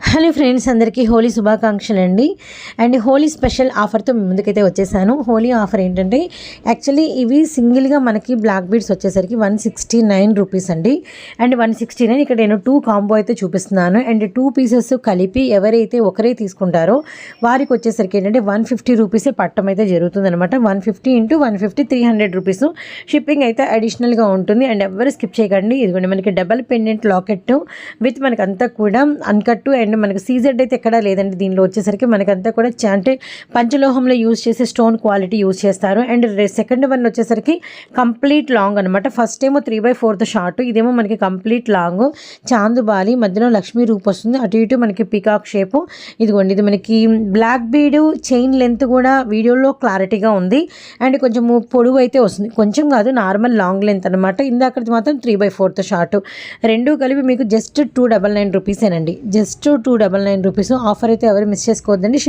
Hello friends, అందరికీ హోలీ శుభాకాంక్షలు అండి. అండ్ హోలీ స్పెషల్ ఆఫర్తో మీ ముందుకైతే వచ్చేసాను. హోలీ ఆఫర్ ఏంటంటే యాక్చువల్లీ ఇవి సింగిల్గా మనకి బ్లాక్ బీడ్స్ వచ్చేసరికి 169 రూపీస్ అండి. అండ్ 169 ఇక్కడ నేను 2 కాంబో అయితే చూపిస్తున్నాను. అండ్ 2 పీసెస్ కలిపి ఎవరైతే ఒకరే తీసుకుంటారో వారికి వచ్చేసరికి ఏంటంటే 150 రూపీసే పట్టం అయితే జరుగుతుంది అనమాట. 150 × 150 300 రూపీస్. షిప్పింగ్ అయితే అడిషనల్గా ఉంటుంది. అండ్ ఎవరు స్కిప్ చేయకండి. ఇదిగోండి మనకి డబల్ పెండెంట్ లాకెట్ విత్ మనకి అంతా కూడా అన్కట్టు అండ్ మనకి సీజెడ్ అయితే ఎక్కడా లేదండి. దీనిలో వచ్చేసరికి మనకంతా కూడా అంటే పంచలోహంలో యూజ్ చేసే స్టోన్ క్వాలిటీ యూజ్ చేస్తారు. అండ్ సెకండ్ వన్ వచ్చేసరికి కంప్లీట్ లాంగ్ అనమాట. ఫస్ట్ ఏమో 3/4 షార్ట్, ఇదేమో మనకి కంప్లీట్ లాంగ్ చాందుబాలి మధ్యలో లక్ష్మీ రూప్ వస్తుంది. అటు ఇటు మనకి పికాక్ షేపు. ఇదిగోండి ఇది మనకి బ్లాక్ బీడ్ చైన్ లెంత్ కూడా వీడియోలో క్లారిటీగా ఉంది. అండ్ కొంచెం పొడుగు అయితే వస్తుంది, కొంచెం కాదు నార్మల్ లాంగ్ లెంత్ అనమాట. ఇందాకటి మాత్రం 3/4 షార్ట్. రెండు కలిపి మీకు జస్ట్ 299 రూపీసేనండి. Just 299 rupees. ఆఫర్ అయితే ఎవరు మిస్ చేసుకోవద్దండి.